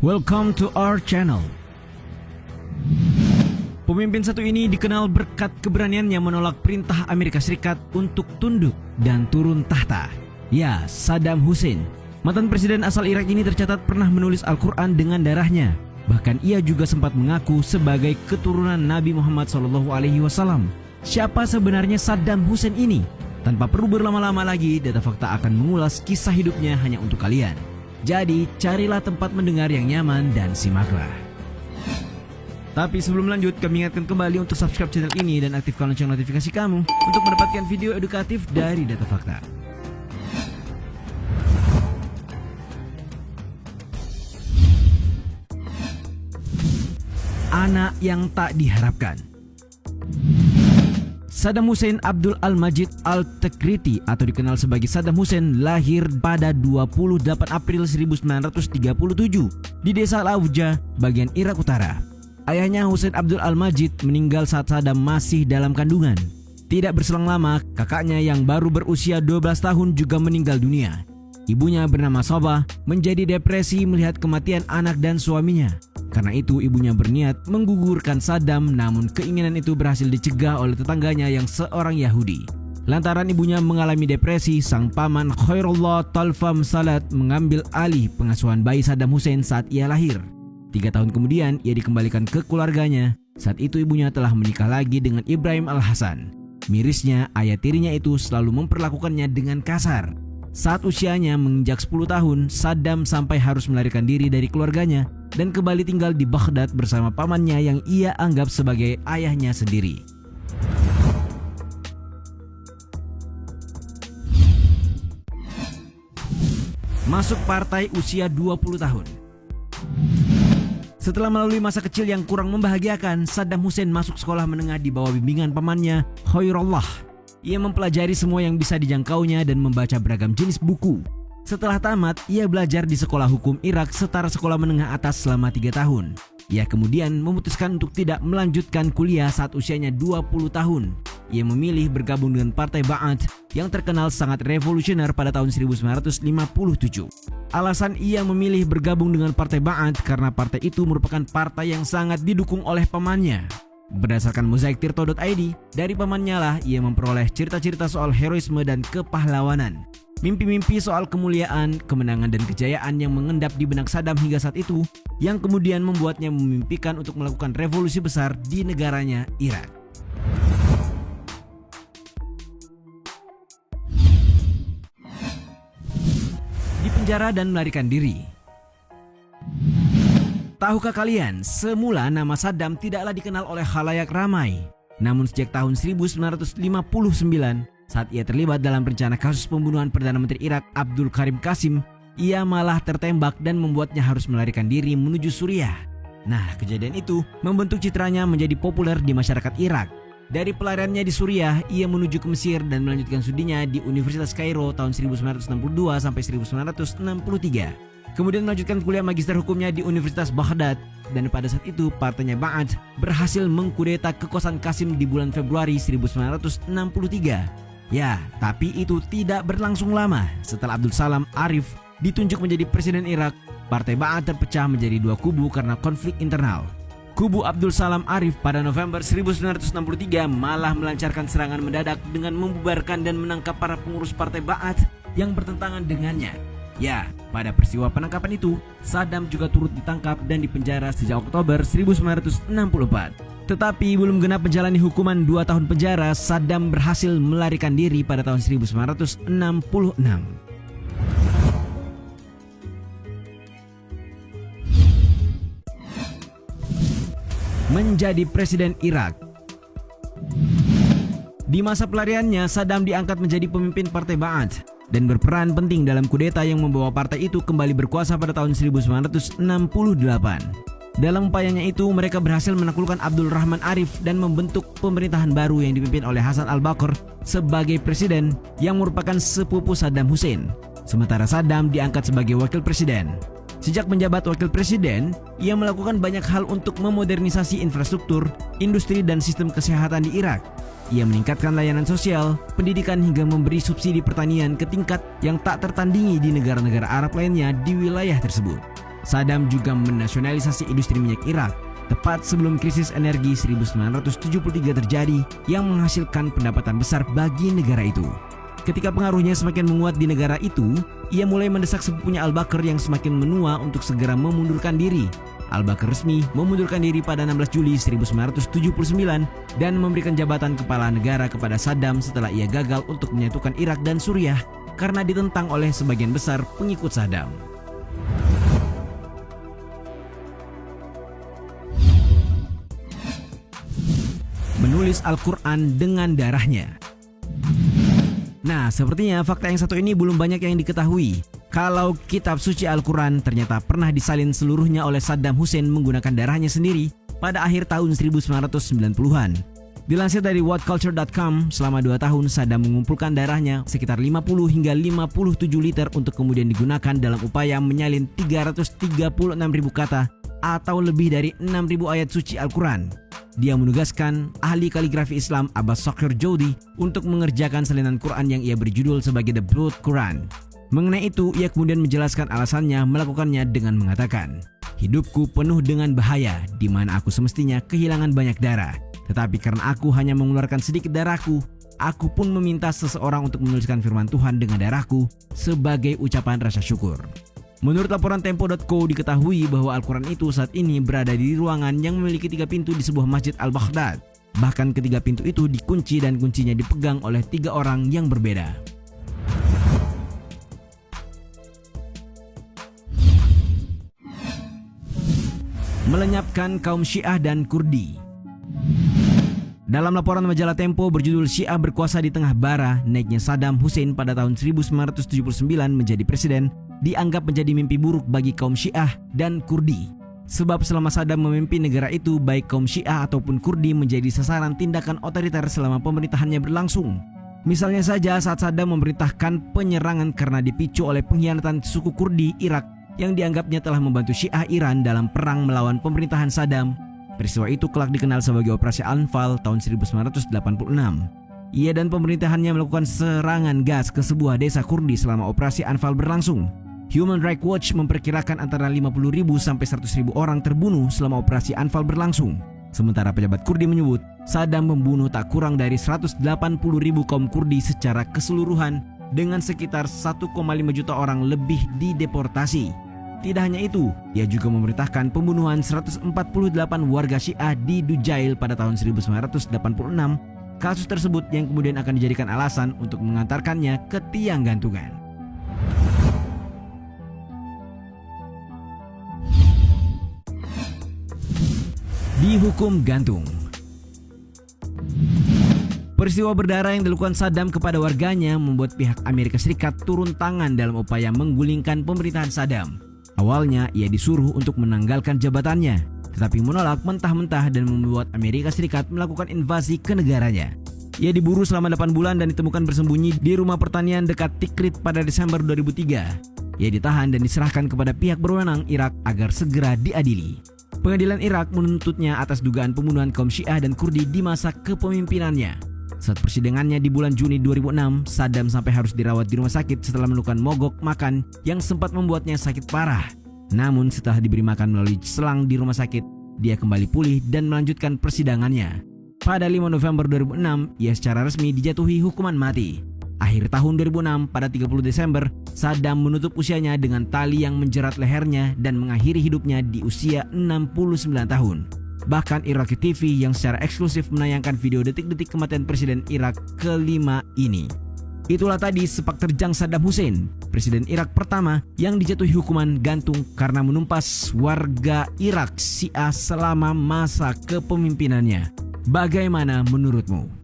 Welcome to our channel. Pemimpin satu ini dikenal berkat keberaniannya menolak perintah Amerika Serikat untuk tunduk dan turun tahta. Ya, Saddam Hussein. Mantan presiden asal Irak ini tercatat pernah menulis Al-Quran dengan darahnya. Bahkan ia juga sempat mengaku sebagai keturunan Nabi Muhammad SAW. Siapa sebenarnya Saddam Hussein ini? Tanpa perlu berlama-lama lagi, data fakta akan mengulas kisah hidupnya hanya untuk kalian. Jadi, carilah tempat mendengar yang nyaman dan simaklah. Tapi sebelum lanjut, kami ingatkan kembali untuk subscribe channel ini dan aktifkan lonceng notifikasi kamu untuk mendapatkan video edukatif dari data fakta. Anak yang tak diharapkan. Saddam Hussein Abdul Al-Majid Al-Tikriti atau dikenal sebagai Saddam Hussein lahir pada 28 April 1937 di desa Al-Awja, bagian Irak Utara. Ayahnya Hussein Abdul Al-Majid meninggal saat Saddam masih dalam kandungan. Tidak berselang lama, kakaknya yang baru berusia 12 tahun juga meninggal dunia. Ibunya bernama Soba menjadi depresi melihat kematian anak dan suaminya. Karena itu ibunya berniat menggugurkan Saddam, namun keinginan itu berhasil dicegah oleh tetangganya yang seorang Yahudi. Lantaran ibunya mengalami depresi, sang paman Khairullah Talfam Salat mengambil alih pengasuhan bayi Saddam Hussein saat ia lahir. 3 tahun kemudian ia dikembalikan ke keluarganya. Saat itu ibunya telah menikah lagi dengan Ibrahim Al-Hasan. Mirisnya, ayah tirinya itu selalu memperlakukannya dengan kasar. Saat usianya menginjak 10 tahun, Saddam sampai harus melarikan diri dari keluarganya dan kembali tinggal di Baghdad bersama pamannya yang ia anggap sebagai ayahnya sendiri. Masuk partai usia 20 tahun. Setelah melalui masa kecil yang kurang membahagiakan, Saddam Hussein masuk sekolah menengah di bawah bimbingan pamannya Khairullah. Ia mempelajari semua yang bisa dijangkaunya dan membaca beragam jenis buku. Setelah tamat, ia belajar di sekolah hukum Irak setara sekolah menengah atas selama 3 tahun. Ia kemudian memutuskan untuk tidak melanjutkan kuliah saat usianya 20 tahun. Ia memilih bergabung dengan Partai Ba'ath yang terkenal sangat revolusioner pada tahun 1957. Alasan ia memilih bergabung dengan Partai Ba'ath karena partai itu merupakan partai yang sangat didukung oleh pamannya. Berdasarkan mozaiktirto.id, dari pamannya lah ia memperoleh cerita-cerita soal heroisme dan kepahlawanan. Mimpi-mimpi soal kemuliaan, kemenangan dan kejayaan yang mengendap di benak Saddam hingga saat itu, yang kemudian membuatnya memimpikan untuk melakukan revolusi besar di negaranya, Irak. Dipenjara dan melarikan diri. Tahukah kalian, semula nama Saddam tidaklah dikenal oleh khalayak ramai. Namun sejak tahun 1959, saat ia terlibat dalam rencana kasus pembunuhan Perdana Menteri Irak Abdul Karim Qasim, ia malah tertembak dan membuatnya harus melarikan diri menuju Suriah. Nah, kejadian itu membentuk citranya menjadi populer di masyarakat Irak. Dari pelariannya di Suriah, ia menuju ke Mesir dan melanjutkan studinya di Universitas Kairo tahun 1962 sampai 1963. Kemudian melanjutkan kuliah magister hukumnya di Universitas Baghdad, dan pada saat itu partainya Ba'ath berhasil mengkudeta kekuasaan Qasim di bulan Februari 1963. Ya, tapi itu tidak berlangsung lama. Setelah Abdul Salam Arif ditunjuk menjadi presiden Irak, partai Ba'ath terpecah menjadi 2 kubu karena konflik internal. Kubu Abdul Salam Arif pada November 1963 malah melancarkan serangan mendadak dengan membubarkan dan menangkap para pengurus partai Ba'ath yang bertentangan dengannya. Ya, pada peristiwa penangkapan itu, Saddam juga turut ditangkap dan dipenjara sejak Oktober 1964. Tetapi belum genap menjalani hukuman 2 tahun penjara, Saddam berhasil melarikan diri pada tahun 1966. Menjadi presiden Irak. Di masa pelariannya, Saddam diangkat menjadi pemimpin partai Ba'ath dan berperan penting dalam kudeta yang membawa partai itu kembali berkuasa pada tahun 1968. Dalam upayanya itu, mereka berhasil menaklukkan Abdul Rahman Arif dan membentuk pemerintahan baru yang dipimpin oleh Hasan al-Bakr sebagai presiden yang merupakan sepupu Saddam Hussein. Sementara Saddam diangkat sebagai wakil presiden. Sejak menjabat wakil presiden, ia melakukan banyak hal untuk memodernisasi infrastruktur, industri dan sistem kesehatan di Irak. Ia meningkatkan layanan sosial, pendidikan hingga memberi subsidi pertanian ke tingkat yang tak tertandingi di negara-negara Arab lainnya di wilayah tersebut. Saddam juga menasionalisasi industri minyak Irak tepat sebelum krisis energi 1973 terjadi yang menghasilkan pendapatan besar bagi negara itu. Ketika pengaruhnya semakin menguat di negara itu, ia mulai mendesak sepupunya Al-Bakr yang semakin menua untuk segera memundurkan diri. Al-Bakr resmi memundurkan diri pada 16 Juli 1979 dan memberikan jabatan kepala negara kepada Saddam setelah ia gagal untuk menyatukan Irak dan Suriah karena ditentang oleh sebagian besar pengikut Saddam. Menulis Al-Quran dengan darahnya. Nah, sepertinya fakta yang satu ini belum banyak yang diketahui. Kalau kitab suci Al-Quran ternyata pernah disalin seluruhnya oleh Saddam Hussein menggunakan darahnya sendiri pada akhir tahun 1990-an. Dilansir dari whatculture.com, selama 2 tahun Saddam mengumpulkan darahnya sekitar 50 hingga 57 liter untuk kemudian digunakan dalam upaya menyalin 336.000 kata atau lebih dari 6.000 ayat suci Al-Quran. Dia menugaskan ahli kaligrafi Islam Abbas Shakir Jodi untuk mengerjakan salinan Quran yang ia berjudul sebagai The Blood Quran. Mengenai itu, ia kemudian menjelaskan alasannya melakukannya dengan mengatakan, "Hidupku penuh dengan bahaya, di mana aku semestinya kehilangan banyak darah. Tetapi karena aku hanya mengeluarkan sedikit darahku, aku pun meminta seseorang untuk menuliskan firman Tuhan dengan darahku sebagai ucapan rasa syukur." Menurut laporan Tempo.co diketahui bahwa Al-Quran itu saat ini berada di ruangan yang memiliki 3 pintu di sebuah masjid Al-Baghdad. Bahkan ketiga pintu itu dikunci dan kuncinya dipegang oleh 3 orang yang berbeda. Melenyapkan kaum Syiah dan Kurdi. Dalam laporan majalah Tempo berjudul Syiah berkuasa di tengah bara, naiknya Saddam Hussein pada tahun 1979 menjadi presiden dianggap menjadi mimpi buruk bagi kaum Syiah dan Kurdi. Sebab selama Saddam memimpin negara itu, baik kaum Syiah ataupun Kurdi menjadi sasaran tindakan otoriter selama pemerintahannya berlangsung. Misalnya saja saat Saddam memerintahkan penyerangan karena dipicu oleh pengkhianatan suku Kurdi Irak yang dianggapnya telah membantu Syiah Iran dalam perang melawan pemerintahan Saddam. Peristiwa itu kelak dikenal sebagai Operasi Anfal tahun 1986. Ia dan pemerintahannya melakukan serangan gas ke sebuah desa Kurdi selama Operasi Anfal berlangsung. Human Rights Watch memperkirakan antara 50.000 sampai 100.000 orang terbunuh selama Operasi Anfal berlangsung. Sementara pejabat Kurdi menyebut Saddam membunuh tak kurang dari 180.000 kaum Kurdi secara keseluruhan dengan sekitar 1,5 juta orang lebih dideportasi. Tidak hanya itu, ia juga memerintahkan pembunuhan 148 warga Syiah di Dujail pada tahun 1986. Kasus tersebut yang kemudian akan dijadikan alasan untuk mengantarkannya ke tiang gantungan. Dihukum gantung. Peristiwa berdarah yang dilakukan Saddam kepada warganya membuat pihak Amerika Serikat turun tangan dalam upaya menggulingkan pemerintahan Saddam. Awalnya ia disuruh untuk menanggalkan jabatannya, tetapi menolak mentah-mentah dan membuat Amerika Serikat melakukan invasi ke negaranya. Ia diburu selama 8 bulan dan ditemukan bersembunyi di rumah pertanian dekat Tikrit pada Desember 2003. Ia ditahan dan diserahkan kepada pihak berwenang Irak agar segera diadili. Pengadilan Irak menuntutnya atas dugaan pembunuhan kaum Syiah dan Kurdi di masa kepemimpinannya. Saat persidangannya di bulan Juni 2006, Saddam sampai harus dirawat di rumah sakit setelah melakukan mogok makan yang sempat membuatnya sakit parah. Namun setelah diberi makan melalui selang di rumah sakit, dia kembali pulih dan melanjutkan persidangannya. Pada 5 November 2006, ia secara resmi dijatuhi hukuman mati. Akhir tahun 2006, pada 30 Desember, Saddam menutup usianya dengan tali yang menjerat lehernya dan mengakhiri hidupnya di usia 69 tahun. Bahkan Iraqi TV yang secara eksklusif menayangkan video detik-detik kematian Presiden Irak kelima ini. Itulah tadi sepak terjang Saddam Hussein, Presiden Irak pertama yang dijatuhi hukuman gantung karena menumpas warga Irak Syiah selama masa kepemimpinannya. Bagaimana menurutmu?